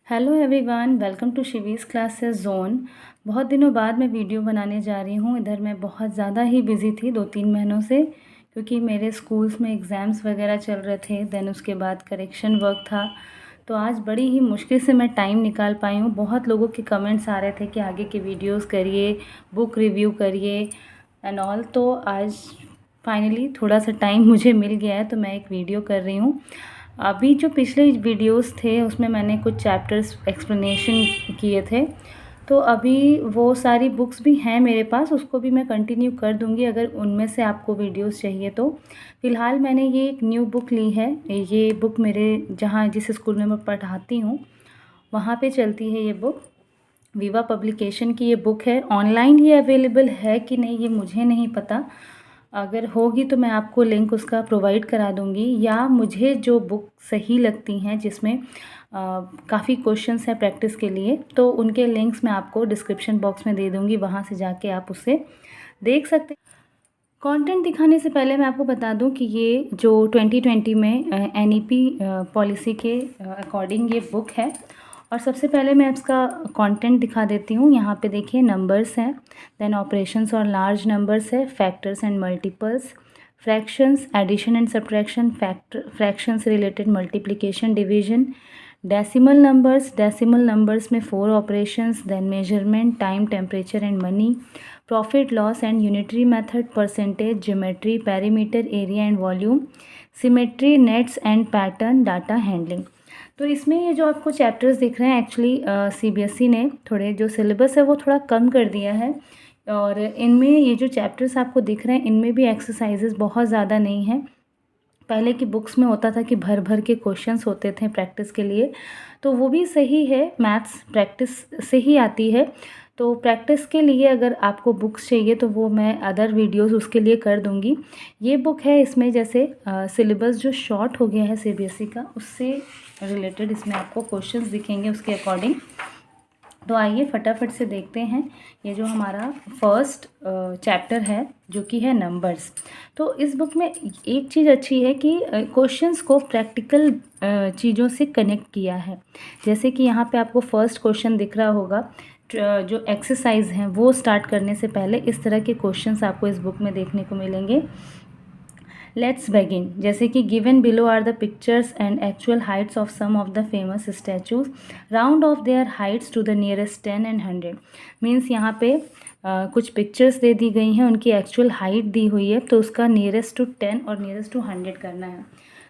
Hello everyone, welcome to Shivi's classes zone. बहुत दिनों बाद मैं वीडियो बनाने जा रही हूँ। इधर मैं बहुत ज़्यादा ही बिज़ी थी 2-3 महीनों से, क्योंकि मेरे स्कूल्स में एग्ज़ाम्स वगैरह चल रहे थे। देन उसके बाद करेक्शन वर्क था, तो आज बड़ी ही मुश्किल से मैं टाइम निकाल पाई हूँ। बहुत लोगों के कमेंट्स आ रहे थे कि आगे की वीडियोज़ करिए, बुक रिव्यू करिए एंड ऑल। तो आज फाइनली थोड़ा सा टाइम मुझे मिल गया है, तो मैं एक वीडियो कर रही हूँ। अभी जो पिछले वीडियोस थे उसमें मैंने कुछ चैप्टर्स एक्सप्लेनेशन किए थे, तो अभी वो सारी बुक्स भी हैं मेरे पास, उसको भी मैं कंटिन्यू कर दूंगी अगर उनमें से आपको वीडियोस चाहिए तो। फ़िलहाल मैंने ये एक न्यू बुक ली है। ये बुक मेरे जहाँ जिस स्कूल में मैं पढ़ाती हूँ वहाँ पे चलती है ये बुक। विवा पब्लिकेशन की ये बुक है। ऑनलाइन ये अवेलेबल है कि नहीं ये मुझे नहीं पता। अगर होगी तो मैं आपको लिंक उसका प्रोवाइड करा दूंगी, या मुझे जो बुक सही लगती हैं जिसमें काफ़ी क्वेश्चंस हैं प्रैक्टिस के लिए, तो उनके लिंक्स मैं आपको डिस्क्रिप्शन बॉक्स में दे दूंगी, वहाँ से जाके आप उसे देख सकते हैं। कंटेंट दिखाने से पहले मैं आपको बता दूं कि ये जो 2020 में एनईपी पॉलिसी के अकॉर्डिंग ये बुक है। और सबसे पहले मैं इसका कंटेंट दिखा देती हूँ। यहाँ पे देखिए नंबर्स हैं, देन ऑपरेशंस और लार्ज नंबर्स है, factors and multiples, fractions, addition and subtraction, fractions related multiplication, division, decimal numbers में 4 operations, then measurement, time, temperature and money, profit loss and unitary method, percentage, geometry, perimeter, area and volume, symmetry, nets and pattern, data handling. तो इसमें ये जो आपको chapters दिख रहे हैं, actually CBSE ने थोड़े जो सिलेबस है वो थोड़ा कम कर दिया है, और इनमें ये जो चैप्टर्स आपको दिख रहे हैं इनमें भी एक्सरसाइजेस बहुत ज़्यादा नहीं हैं। पहले की बुक्स में होता था कि भर भर के क्वेश्चंस होते थे प्रैक्टिस के लिए, तो वो भी सही है, मैथ्स प्रैक्टिस से ही आती है। तो प्रैक्टिस के लिए अगर आपको बुक्स चाहिए तो वो मैं अदर वीडियोस उसके लिए कर दूंगी। ये बुक है, इसमें जैसे सिलेबस जो शॉर्ट हो गया है सीबीएसई का, उससे रिलेटेड इसमें आपको क्वेश्चंस दिखेंगे उसके अकॉर्डिंग। तो आइए फटाफट से देखते हैं। ये जो हमारा फर्स्ट चैप्टर है जो कि है नंबर्स। तो इस बुक में एक चीज़ अच्छी है कि क्वेश्चंस को प्रैक्टिकल चीज़ों से कनेक्ट किया है। जैसे कि यहाँ पे आपको फर्स्ट क्वेश्चन दिख रहा होगा, जो एक्सरसाइज हैं वो स्टार्ट करने से पहले इस तरह के क्वेश्चंस आपको इस बुक में देखने को मिलेंगे। Let's begin. जैसे कि given below are the pictures and actual heights of some of the famous statues, round off their heights to the nearest 10 and 100। मीन्स यहाँ पे कुछ पिक्चर्स दे दी गई हैं, उनकी एक्चुअल हाइट दी हुई है, तो उसका नियरेस्ट टू 10 और नियरेस्ट टू 100 करना है।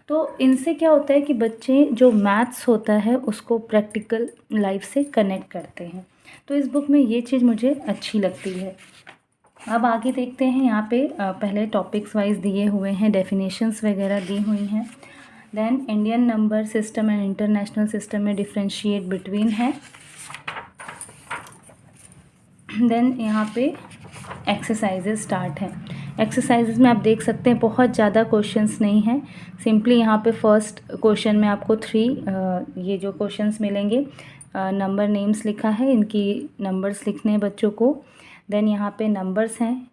तो इनसे क्या होता है कि बच्चे जो मैथ्स होता है उसको प्रैक्टिकल लाइफ से कनेक्ट करते हैं। तो इस बुक में ये चीज़ मुझे अच्छी लगती है। अब आगे देखते हैं। यहाँ पे पहले टॉपिक्स वाइज दिए हुए हैं, डेफिनेशंस वगैरह दी हुई हैं। Then Indian number system and international system में डिफ्रेंशिएट बिटवीन है। देन यहाँ पे एक्सरसाइजेज स्टार्ट हैं। एक्सरसाइजेज में आप देख सकते हैं बहुत ज़्यादा क्वेश्चंस नहीं हैं। सिंपली यहाँ पे फर्स्ट क्वेश्चन में आपको 3 ये जो क्वेश्चंस मिलेंगे, नंबर नेम्स लिखा है, इनकी नंबर्स लिखने हैं बच्चों को। देन यहाँ पे नंबर्स हैं,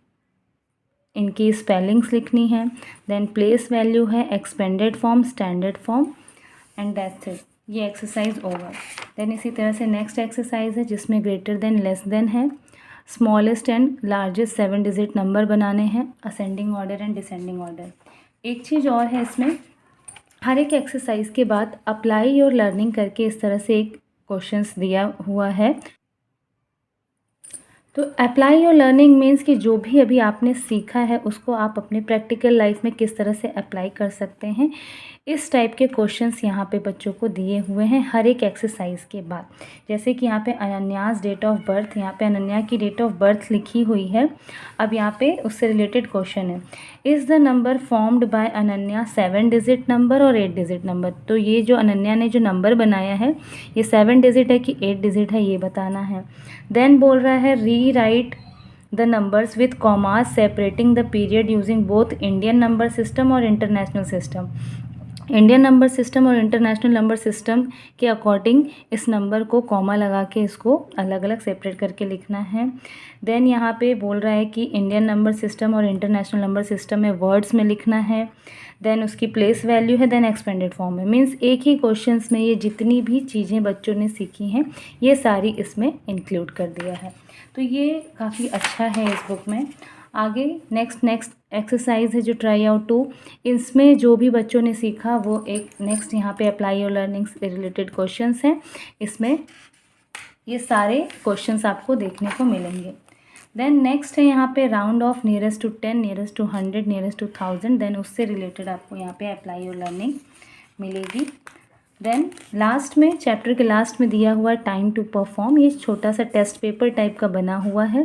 इनकी स्पेलिंग्स लिखनी है। देन प्लेस वैल्यू है, expanded form, standard form, and that's it. ये एक्सरसाइज ओवर। देन इसी तरह से नेक्स्ट एक्सरसाइज है जिसमें ग्रेटर देन, लेस देन है, smallest and largest 7 digit number बनाने हैं, ascending order and descending order. एक चीज़ और है इसमें, हर एक एक्सरसाइज के बाद अप्लाई और लर्निंग करके इस तरह से एक क्वेश्चंस दिया हुआ है। तो अप्लाई और लर्निंग मीन्स कि जो भी अभी आपने सीखा है उसको आप अपने प्रैक्टिकल लाइफ में किस तरह से अप्लाई कर सकते हैं। इस टाइप के क्वेश्चंस यहाँ पे बच्चों को दिए हुए हैं हर एक एक्सरसाइज के बाद। जैसे कि यहाँ पे अनन्यास डेट ऑफ बर्थ, यहाँ पे अनन्या की डेट ऑफ बर्थ लिखी हुई है। अब यहाँ पे उससे रिलेटेड क्वेश्चन है, is the number formed by Ananya 7 digit number और 8 डिजिट नंबर। तो ये जो अनन्या ने जो नंबर बनाया है ये 7 डिजिट है कि 8 डिजिट है, ये बताना है। देन बोल रहा है rewrite the numbers with commas separating the period using both Indian number system और international system. Indian number system और इंटरनेशनल नंबर सिस्टम के अकॉर्डिंग इस नंबर को कॉमा लगा के इसको अलग अलग सेपरेट करके लिखना है। देन यहाँ पे बोल रहा है कि इंडियन नंबर सिस्टम और इंटरनेशनल नंबर सिस्टम में वर्ड्स में लिखना है। देन उसकी प्लेस वैल्यू है, देन एक्सपेंडेड फॉर्म है। मीन्स एक ही क्वेश्चंस में ये जितनी भी चीज़ें बच्चों ने सीखी हैं ये सारी इसमें इंक्लूड कर दिया है। तो ये काफ़ी अच्छा है इस बुक में। आगे नेक्स्ट एक्सरसाइज है जो ट्राई आउट 2, इसमें जो भी बच्चों ने सीखा वो एक नेक्स्ट यहाँ पे अप्लाई योर लर्निंग से रिलेटेड क्वेश्चंस हैं। इसमें ये सारे क्वेश्चंस आपको देखने को मिलेंगे। देन नेक्स्ट है यहाँ पे round off nearest to 10, nearest to 100, nearest to 1000। Then उससे रिलेटेड आपको यहाँ पे अप्लाई योर लर्निंग मिलेगी। देन लास्ट में चैप्टर के लास्ट में दिया हुआ टाइम टू परफॉर्म, ये छोटा सा टेस्ट पेपर टाइप का बना हुआ है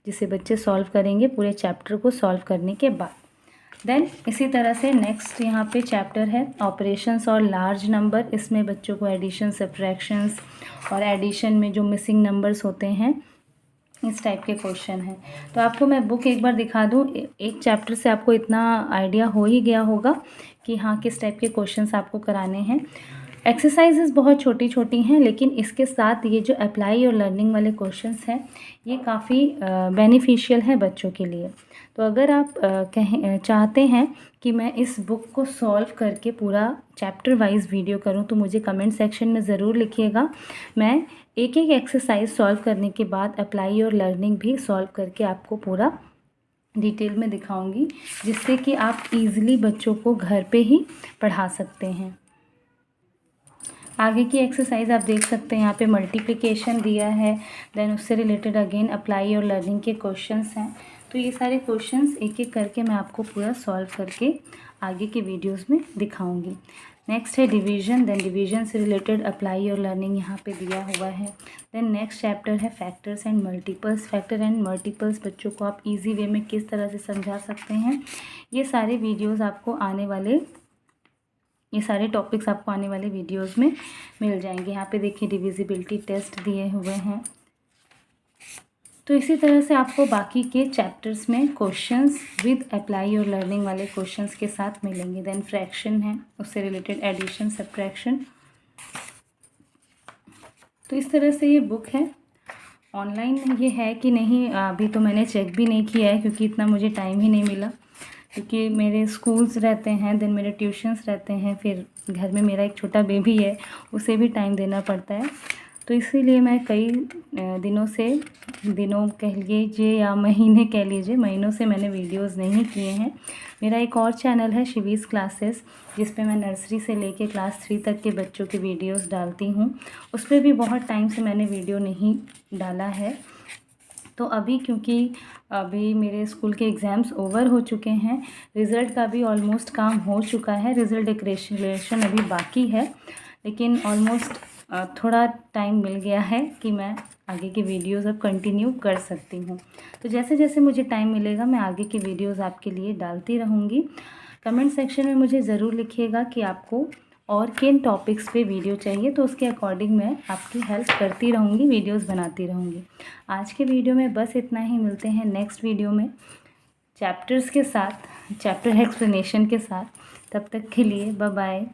जिसे बच्चे सॉल्व करेंगे पूरे चैप्टर को सॉल्व करने के बाद। देन इसी तरह से नेक्स्ट यहाँ पे चैप्टर है ऑपरेशंस और लार्ज नंबर। इसमें बच्चों को एडिशन, सब्ट्रैक्शंस और एडिशन में जो मिसिंग नंबर्स होते हैं इस टाइप के क्वेश्चन हैं। तो आपको मैं बुक एक बार दिखा दूँ, एक चैप्टर से आपको इतना आइडिया हो ही गया होगा कि हाँ किस टाइप के क्वेश्चंस आपको कराने हैं। एक्सरसाइजेस बहुत छोटी छोटी हैं, लेकिन इसके साथ ये जो अप्लाई और लर्निंग वाले क्वेश्चंस हैं ये काफ़ी बेनिफिशियल है बच्चों के लिए। तो अगर आप चाहते हैं कि मैं इस बुक को सॉल्व करके पूरा चैप्टर वाइज वीडियो करूं तो मुझे कमेंट सेक्शन में ज़रूर लिखिएगा। मैं एक एक एक्सरसाइज सॉल्व करने के बाद अप्लाई और लर्निंग भी सॉल्व करके आपको पूरा डिटेल में दिखाऊंगी, जिससे कि आप इजीली बच्चों को घर पे ही पढ़ा सकते हैं। आगे की एक्सरसाइज आप देख सकते हैं, यहाँ पे मल्टीप्लिकेशन दिया है। देन उससे रिलेटेड अगेन अप्लाई और लर्निंग के क्वेश्चंस हैं। तो ये सारे क्वेश्चंस एक एक करके मैं आपको पूरा सॉल्व करके आगे के वीडियोस में दिखाऊंगी। नेक्स्ट है डिवीजन। देन डिवीजन से रिलेटेड अप्लाई और लर्निंग यहाँ पे दिया हुआ है। देन नेक्स्ट चैप्टर है factors and multiples. Factor and multiples बच्चों को आप इजी वे में किस तरह से समझा सकते हैं, ये सारे वीडियोज़ आपको आने वाले ये सारे टॉपिक्स आपको आने वाले वीडियोस में मिल जाएंगे। यहाँ पे देखिए डिविजिबिलिटी टेस्ट दिए हुए हैं। तो इसी तरह से आपको बाकी के चैप्टर्स में क्वेश्चंस विद अप्लाई और लर्निंग वाले क्वेश्चंस के साथ मिलेंगे। देन फ्रैक्शन है, उससे रिलेटेड एडिशन, सब्ट्रैक्शन। तो इस तरह से ये बुक है। ऑनलाइन ये है कि नहीं अभी तो मैंने चेक भी नहीं किया है, क्योंकि इतना मुझे टाइम ही नहीं मिला, क्योंकि मेरे स्कूल्स रहते हैं, दिन मेरे ट्यूशन्स रहते हैं, फिर घर में मेरा एक छोटा बेबी है, उसे भी टाइम देना पड़ता है। तो इसीलिए मैं कई दिनों कह लीजिए या महीने कह लीजिए, महीनों से मैंने वीडियोस नहीं किए हैं। मेरा एक और चैनल है शिवीज़ क्लासेस, जिस पे मैं नर्सरी से लेके क्लास 3 तक के बच्चों के वीडियोस डालती हूँ। उस पर भी बहुत टाइम से मैंने वीडियो नहीं डाला है। तो अभी क्योंकि अभी मेरे स्कूल के एग्ज़ाम्स ओवर हो चुके हैं, रिज़ल्ट का भी ऑलमोस्ट काम हो चुका है, रिज़ल्ट डिक्लेरेशन अभी बाकी है, लेकिन ऑलमोस्ट थोड़ा टाइम मिल गया है कि मैं आगे के वीडियोज़ अब कंटिन्यू कर सकती हूँ। तो जैसे जैसे मुझे टाइम मिलेगा मैं आगे के वीडियोज़ आपके लिए डालती रहूँगी। कमेंट सेक्शन में मुझे ज़रूर लिखिएगा कि आपको और किन टॉपिक्स पे वीडियो चाहिए, तो उसके अकॉर्डिंग मैं आपकी हेल्प करती रहूँगी, वीडियोस बनाती रहूँगी। आज के वीडियो में बस इतना ही। मिलते हैं नेक्स्ट वीडियो में चैप्टर्स के साथ, चैप्टर एक्सप्लेनेशन के साथ। तब तक के लिए बाय बाय।